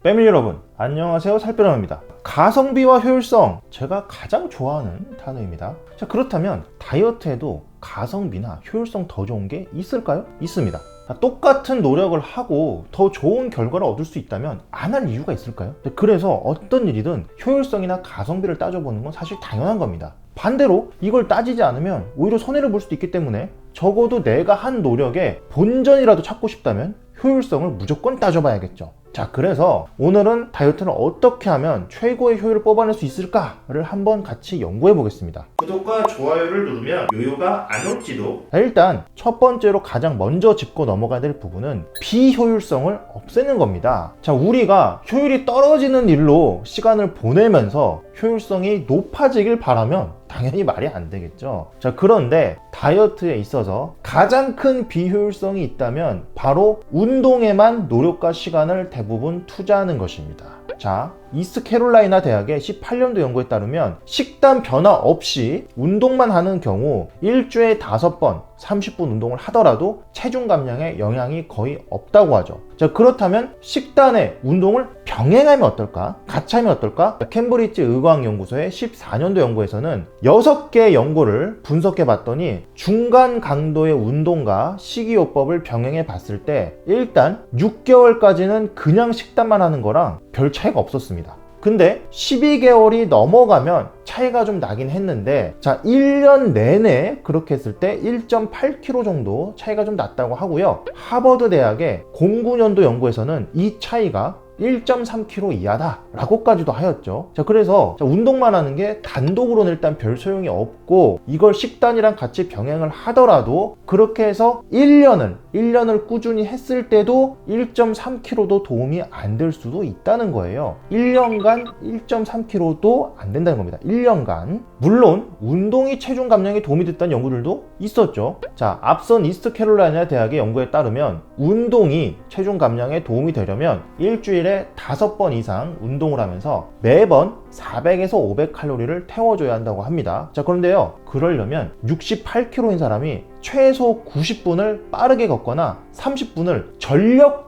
패밀리 여러분, 안녕하세요. 살빼남입니다. 가성비와 효율성, 제가 가장 좋아하는 단어입니다. 자, 그렇다면 다이어트에도 가성비나 효율성 더 좋은 게 있을까요? 있습니다. 똑같은 노력을 하고 더 좋은 결과를 얻을 수 있다면 안 할 이유가 있을까요? 그래서 어떤 일이든 효율성이나 가성비를 따져보는 건 사실 당연한 겁니다. 반대로 이걸 따지지 않으면 오히려 손해를 볼 수도 있기 때문에 적어도 내가 한 노력의 본전이라도 찾고 싶다면 효율성을 무조건 따져봐야겠죠. 자, 그래서 오늘은 다이어트를 어떻게 하면 최고의 효율을 뽑아낼 수 있을까를 한번 같이 연구해 보겠습니다. 구독과 좋아요를 누르면 요요가 안 올지도. 일단 첫 번째로 가장 먼저 짚고 넘어가야 될 부분은 비효율성을 없애는 겁니다. 자, 우리가 효율이 떨어지는 일로 시간을 보내면서 효율성이 높아지길 바라면 당연히 말이 안 되겠죠. 자, 그런데 다이어트에 있어서 가장 큰 비효율성이 있다면 바로 운동에만 노력과 시간을 대부분 투자하는 것입니다. 자, 이스트캐롤라이나 대학의 18년도 연구에 따르면 식단 변화 없이 운동만 하는 경우 일주일에 5번 30분 운동을 하더라도 체중 감량에 영향이 거의 없다고 하죠. 자, 그렇다면 식단에 운동을 병행하면 어떨까? 같이 하면 어떨까? 캠브리지 의과학연구소의 14년도 연구에서는 6개의 연구를 분석해 봤더니 중간 강도의 운동과 식이요법을 병행해 봤을 때 일단 6개월까지는 그냥 식단만 하는 거랑 별 차이가 없었습니다. 근데 12개월이 넘어가면 차이가 좀 나긴 했는데, 자, 1년 내내 그렇게 했을 때 1.8kg 정도 차이가 좀 났다고 하고요. 하버드 대학의 09년도 연구에서는 이 차이가 1.3kg 이하다 라고까지도 하였죠. 자, 그래서 운동만 하는 게 단독으로는 일단 별 소용이 없고, 이걸 식단이랑 같이 병행을 하더라도 그렇게 해서 1년을 꾸준히 했을 때도 1.3kg도 도움이 안 될 수도 있다는 거예요. 1년간 1.3kg도 안 된다는 겁니다. 1년간. 물론 운동이 체중 감량에 도움이 됐다는 연구들도 있었죠. 자, 앞선 이스트캐롤라이나 대학의 연구에 따르면 운동이 체중 감량에 도움이 되려면 일주일에 5번 이상 운동을 하면서 매번 400에서 500칼로리를 태워줘야 한다고 합니다. 자, 그런데요, 그러려면 68kg인 사람이 최소 90분을 빠르게 걷거나 30분을 전력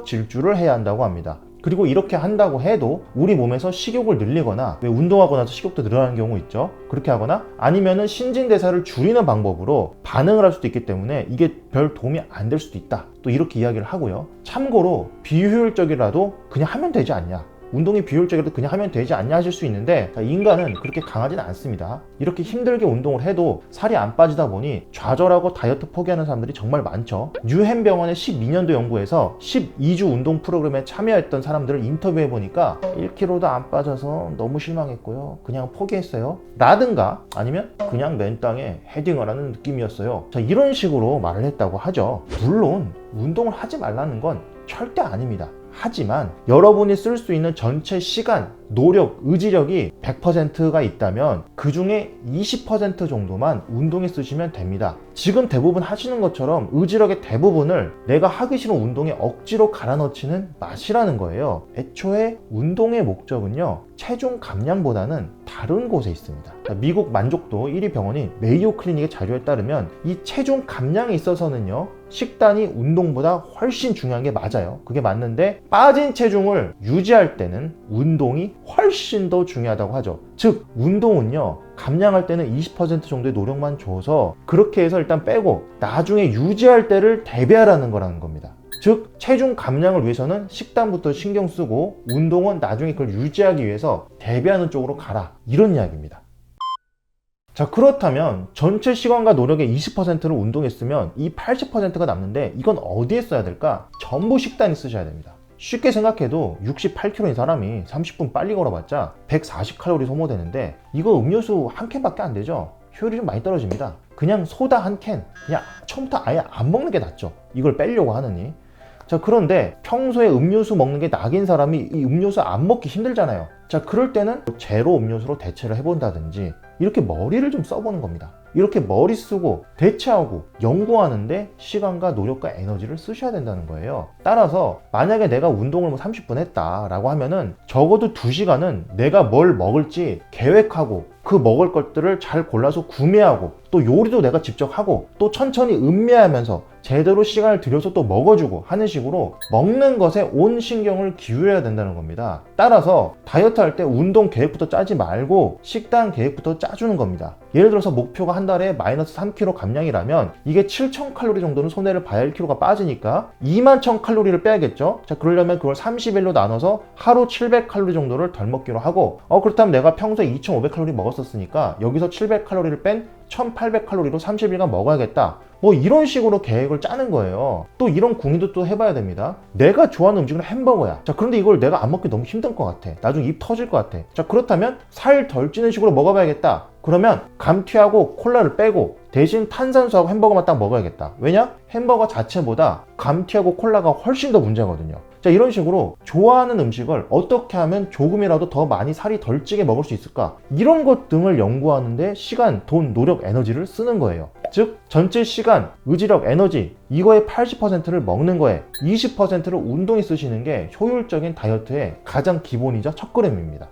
질주를 해야 한다고 합니다. 그리고 이렇게 한다고 해도 우리 몸에서 식욕을 늘리거나, 왜 운동하고 나서 식욕도 늘어나는 경우 있죠. 그렇게 하거나 아니면은 신진대사를 줄이는 방법으로 반응을 할 수도 있기 때문에 이게 별 도움이 안 될 수도 있다. 또 이렇게 이야기를 하고요. 참고로 비효율적이라도 그냥 하면 되지 않냐, 운동이 비효율적이라도 그냥 하면 되지 않냐 하실 수 있는데, 인간은 그렇게 강하지는 않습니다. 이렇게 힘들게 운동을 해도 살이 안 빠지다 보니 좌절하고 다이어트 포기하는 사람들이 정말 많죠. 뉴햄병원의 12년도 연구에서 12주 운동 프로그램에 참여했던 사람들을 인터뷰해 보니까 1kg도 안 빠져서 너무 실망했고요, 그냥 포기했어요 라든가, 아니면 그냥 맨 땅에 헤딩을 하는 느낌이었어요. 자, 이런 식으로 말을 했다고 하죠. 물론 운동을 하지 말라는 건 절대 아닙니다. 하지만 여러분이 쓸 수 있는 전체 시간, 노력, 의지력이 100%가 있다면 그 중에 20% 정도만 운동에 쓰시면 됩니다. 지금 대부분 하시는 것처럼 의지력의 대부분을 내가 하기 싫은 운동에 억지로 갈아넣지는 마시라는 거예요. 애초에 운동의 목적은요, 체중 감량보다는 다른 곳에 있습니다. 미국 만족도 1위 병원인 메이오 클리닉의 자료에 따르면 이 체중 감량에 있어서는요, 식단이 운동보다 훨씬 중요한 게 맞아요. 그게 맞는데 빠진 체중을 유지할 때는 운동이 훨씬 더 중요하다고 하죠. 즉, 운동은요, 감량할 때는 20% 정도의 노력만 줘서 그렇게 해서 일단 빼고 나중에 유지할 때를 대비하라는 거라는 겁니다. 즉, 체중 감량을 위해서는 식단부터 신경 쓰고 운동은 나중에 그걸 유지하기 위해서 대비하는 쪽으로 가라, 이런 이야기입니다. 자, 그렇다면 전체 시간과 노력의 20%를 운동했으면 이 80%가 남는데 이건 어디에 써야 될까? 전부 식단에 쓰셔야 됩니다. 쉽게 생각해도 68kg인 사람이 30분 빨리 걸어봤자 140칼로리 소모되는데 이거 음료수 한 캔밖에 안 되죠. 효율이 좀 많이 떨어집니다. 그냥 소다 한 캔, 그냥 처음부터 아예 안 먹는 게 낫죠, 이걸 빼려고 하느니. 자, 그런데 평소에 음료수 먹는 게 낙인 사람이 이 음료수 안 먹기 힘들잖아요. 자, 그럴 때는 제로 음료수로 대체를 해본다든지 이렇게 머리를 좀 써보는 겁니다. 이렇게 머리 쓰고 대체하고 연구하는데 시간과 노력과 에너지를 쓰셔야 된다는 거예요. 따라서 만약에 내가 운동을 30분 했다라고 하면은 적어도 2시간은 내가 뭘 먹을지 계획하고 그 먹을 것들을 잘 골라서 구매하고 또 요리도 내가 직접 하고 또 천천히 음미하면서 제대로 시간을 들여서 또 먹어주고 하는 식으로 먹는 것에 온 신경을 기울여야 된다는 겁니다. 따라서 다이어트 할 때 운동 계획부터 짜지 말고 식단 계획부터 짜주는 겁니다. 예를 들어서 목표가 한 달에 마이너스 3kg 감량이라면 이게 7,000칼로리 정도는 손해를 봐야 1kg가 빠지니까 21,000칼로리를 빼야겠죠. 자, 그러려면 그걸 30일로 나눠서 하루 700칼로리 정도를 덜 먹기로 하고, 그렇다면 내가 평소에 2,500칼로리 먹었었으니까 여기서 700칼로리를 뺀 1,800칼로리로 30일간 먹어야겠다. 뭐 이런 식으로 계획을 짜는 거예요. 또 이런 궁리도 또 해봐야 됩니다. 내가 좋아하는 음식은 햄버거야. 자, 그런데 이걸 내가 안 먹기 너무 힘든 것 같아. 나중에 입 터질 것 같아. 자, 그렇다면 살 덜 찌는 식으로 먹어봐야겠다. 그러면 감튀하고 콜라를 빼고 대신 탄산수하고 햄버거만 딱 먹어야겠다. 왜냐? 햄버거 자체보다 감튀하고 콜라가 훨씬 더 문제거든요. 자, 이런 식으로 좋아하는 음식을 어떻게 하면 조금이라도 더 많이 살이 덜 찌게 먹을 수 있을까? 이런 것 등을 연구하는데 시간, 돈, 노력, 에너지를 쓰는 거예요. 즉, 전체 시간, 의지력, 에너지 이거의 80%를 먹는 거에 20%를 운동에 쓰시는 게 효율적인 다이어트의 가장 기본이자 첫걸음입니다.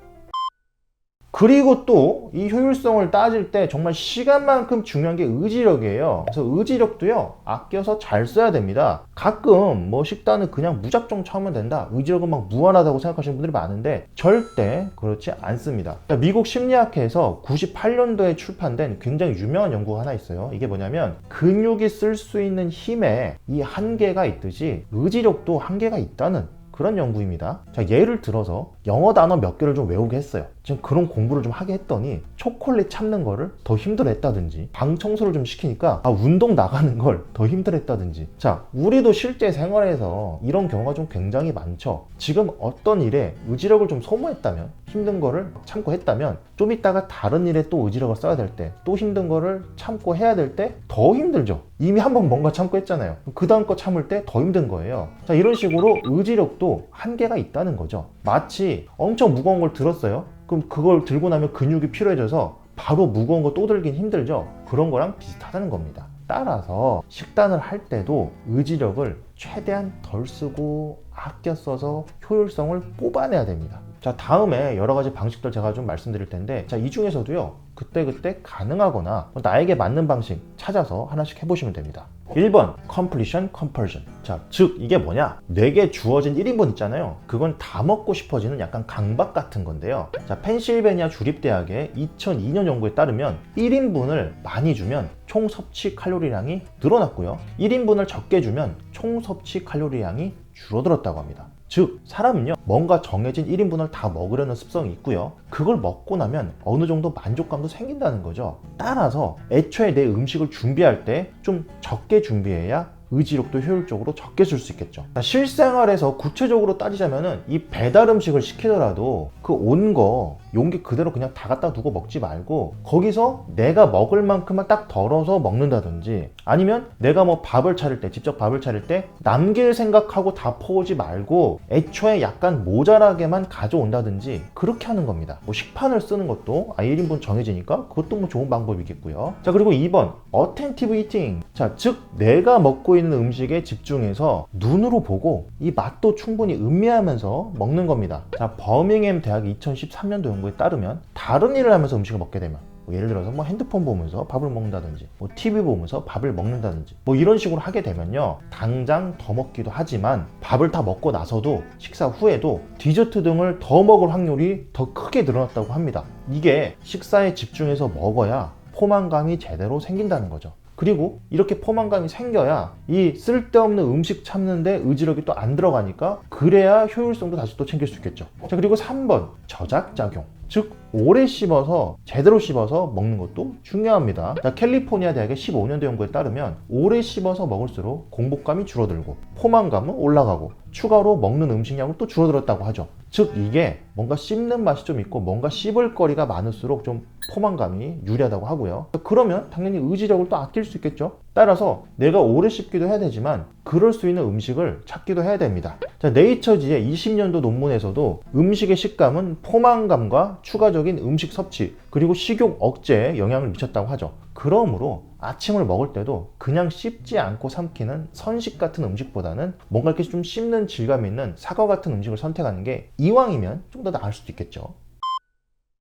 그리고 또 이 효율성을 따질 때 정말 시간만큼 중요한 게 의지력이에요. 그래서 의지력도요, 아껴서 잘 써야 됩니다. 가끔 뭐 식단은 그냥 무작정 처하면 된다, 의지력은 막 무한하다고 생각하시는 분들이 많은데 절대 그렇지 않습니다. 미국 심리학회에서 98년도에 출판된 굉장히 유명한 연구가 하나 있어요. 이게 뭐냐면 근육이 쓸 수 있는 힘에 이 한계가 있듯이 의지력도 한계가 있다는 그런 연구입니다. 자, 예를 들어서 영어 단어 몇 개를 좀 외우게 했어요. 지금 그런 공부를 좀 하게 했더니 초콜릿 참는 거를 더 힘들어 했다든지, 방 청소를 좀 시키니까 운동 나가는 걸 더 힘들어 했다든지. 자, 우리도 실제 생활에서 이런 경우가 좀 굉장히 많죠. 지금 어떤 일에 의지력을 좀 소모했다면, 힘든 거를 참고 했다면 좀 이따가 다른 일에 또 의지력을 써야 될 때, 또 힘든 거를 참고 해야 될 때 더 힘들죠. 이미 한번 뭔가 참고 했잖아요. 그 다음 거 참을 때 더 힘든 거예요. 자, 이런 식으로 의지력도 한계가 있다는 거죠. 마치 엄청 무거운 걸 들었어요. 그럼 그걸 들고 나면 근육이 필요해져서 바로 무거운 거 또 들긴 힘들죠. 그런 거랑 비슷하다는 겁니다. 따라서 식단을 할 때도 의지력을 최대한 덜 쓰고 아껴 써서 효율성을 뽑아내야 됩니다. 자, 다음에 여러 가지 방식들 제가 좀 말씀드릴 텐데, 자, 이 중에서도요, 그때그때 가능하거나 나에게 맞는 방식 찾아서 하나씩 해보시면 됩니다. 1번, completion compulsion. 자, 즉 이게 뭐냐? 내게 주어진 1인분 있잖아요. 그건 다 먹고 싶어지는 약간 강박 같은 건데요. 자, 펜실베니아 주립대학의 2002년 연구에 따르면 1인분을 많이 주면 총 섭취 칼로리량이 늘어났고요, 1인분을 적게 주면 총 섭취 칼로리량이 줄어들었다고 합니다. 즉, 사람은요, 뭔가 정해진 1인분을 다 먹으려는 습성이 있고요, 그걸 먹고 나면 어느 정도 만족감도 생긴다는 거죠. 따라서 애초에 내 음식을 준비할 때 좀 적게 준비해야 의지력도 효율적으로 적게 쓸 수 있겠죠. 실생활에서 구체적으로 따지자면은 이 배달 음식을 시키더라도 그 온 거 용기 그대로 그냥 다 갖다 두고 먹지 말고 거기서 내가 먹을 만큼만 딱 덜어서 먹는다든지, 아니면 내가 뭐 밥을 차릴 때, 직접 밥을 차릴 때 남길 생각하고 다 퍼오지 말고 애초에 약간 모자라게만 가져온다든지 그렇게 하는 겁니다. 뭐 식판을 쓰는 것도 1인분 정해지니까 그것도 뭐 좋은 방법이겠고요. 자, 그리고 2번, attentive eating. 자, 즉 내가 먹고 있는 음식에 집중해서 눈으로 보고 이 맛도 충분히 음미하면서 먹는 겁니다. 자, 버밍햄 대학 2013년도 연구에 따르면 다른 일을 하면서 음식을 먹게 되면, 예를 들어서 뭐 핸드폰 보면서 밥을 먹는다든지, 뭐 TV 보면서 밥을 먹는다든지, 뭐 이런 식으로 하게 되면요, 당장 더 먹기도 하지만 밥을 다 먹고 나서도 식사 후에도 디저트 등을 더 먹을 확률이 더 크게 늘어났다고 합니다. 이게 식사에 집중해서 먹어야 포만감이 제대로 생긴다는 거죠. 그리고 이렇게 포만감이 생겨야 이 쓸데없는 음식 참는데 의지력이 또 안 들어가니까, 그래야 효율성도 다시 또 챙길 수 있겠죠. 자, 그리고 3번, 저작작용. 즉 오래 씹어서, 제대로 씹어서 먹는 것도 중요합니다. 자, 캘리포니아 대학의 15년도 연구에 따르면 오래 씹어서 먹을수록 공복감이 줄어들고 포만감은 올라가고 추가로 먹는 음식량은 또 줄어들었다고 하죠. 즉 이게 뭔가 씹는 맛이 좀 있고 뭔가 씹을 거리가 많을수록 좀 포만감이 유리하다고 하고요. 그러면 당연히 의지력을 또 아낄 수 있겠죠. 따라서 내가 오래 씹기도 해야 되지만 그럴 수 있는 음식을 찾기도 해야 됩니다. 자, 네이처지의 20년도 논문에서도 음식의 식감은 포만감과 추가적인 음식 섭취, 그리고 식욕 억제에 영향을 미쳤다고 하죠. 그러므로 아침을 먹을 때도 그냥 씹지 않고 삼키는 선식 같은 음식보다는 뭔가 이렇게 좀 씹는 질감 있는 사과 같은 음식을 선택하는 게 이왕이면 좀 더 나을 수도 있겠죠.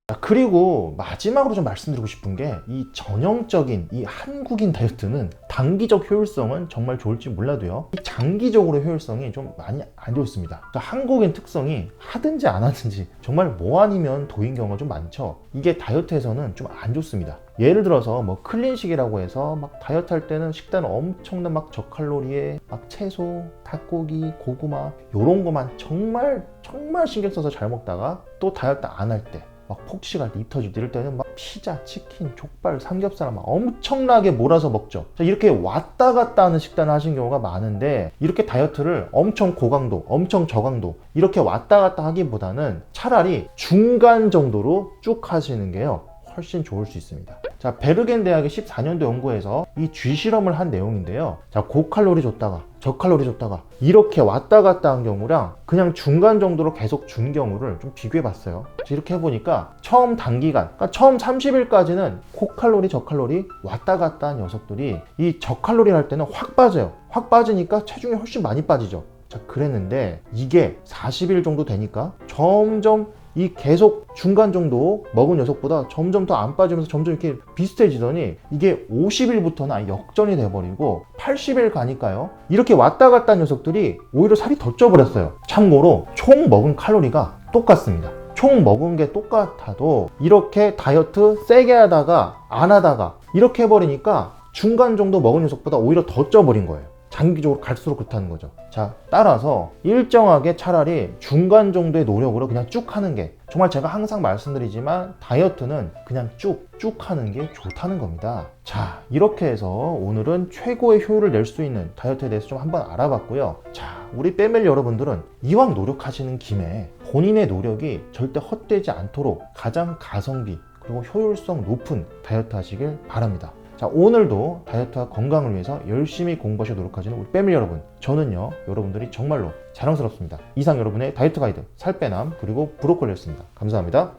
자, 그리고 마지막으로 좀 말씀드리고 싶은 게 이 전형적인 이 한국인 다이어트는 단기적 효율성은 정말 좋을지 몰라도요, 이 장기적으로 효율성이 좀 많이 안 좋습니다. 자, 한국인 특성이 하든지 안 하든지 정말 뭐 아니면 도인 경우가 좀 많죠. 이게 다이어트에서는 좀 안 좋습니다. 예를 들어서 뭐 클린식이라고 해서 막 다이어트 할 때는 식단 엄청난 막 저칼로리에 막 채소, 닭고기, 고구마 요런 거만 정말 신경 써서 잘 먹다가 또 다이어트 안 할 때 막 폭식할 때, 입 터질 때 이럴 때는 막 피자, 치킨, 족발, 삼겹살 막 엄청나게 몰아서 먹죠. 자, 이렇게 왔다 갔다 하는 식단을 하신 경우가 많은데, 이렇게 다이어트를 엄청 고강도, 엄청 저강도 이렇게 왔다 갔다 하기보다는 차라리 중간 정도로 쭉 하시는 게요, 훨씬 좋을 수 있습니다. 자, 베르겐 대학의 14년도 연구에서 이 쥐실험을 한 내용인데요. 자, 고칼로리 줬다가 저칼로리 줬다가 이렇게 왔다 갔다 한 경우랑 그냥 중간 정도로 계속 준 경우를 좀 비교해 봤어요. 이렇게 해보니까 처음 단기간, 그러니까 처음 30일까지는 고칼로리 저칼로리 왔다 갔다 한 녀석들이 이 저칼로리 할 때는 확 빠져요. 확 빠지니까 체중이 훨씬 많이 빠지죠. 자, 그랬는데 이게 40일 정도 되니까 점점 이 계속 중간 정도 먹은 녀석보다 점점 더 안 빠지면서 점점 이렇게 비슷해지더니 이게 50일부터는 역전이 돼버리고 80일 가니까요, 이렇게 왔다 갔다 한 녀석들이 오히려 살이 더 쪄버렸어요. 참고로 총 먹은 칼로리가 똑같습니다. 총 먹은 게 똑같아도 이렇게 다이어트 세게 하다가 안 하다가 이렇게 해버리니까 중간 정도 먹은 녀석보다 오히려 더 쪄버린 거예요. 장기적으로 갈수록 그렇다는 거죠. 자, 따라서 일정하게 차라리 중간 정도의 노력으로 그냥 쭉 하는 게, 정말 제가 항상 말씀드리지만 다이어트는 그냥 쭉 하는 게 좋다는 겁니다. 자, 이렇게 해서 오늘은 최고의 효율을 낼 수 있는 다이어트에 대해서 좀 한번 알아봤고요. 자, 우리 패밀리 여러분들은 이왕 노력하시는 김에 본인의 노력이 절대 헛되지 않도록 가장 가성비 그리고 효율성 높은 다이어트 하시길 바랍니다. 자, 오늘도 다이어트와 건강을 위해서 열심히 공부하셔 노력하시는 우리 패밀리 여러분, 저는요, 여러분들이 정말로 자랑스럽습니다. 이상 여러분의 다이어트 가이드 살빼남 그리고 브로콜리였습니다. 감사합니다.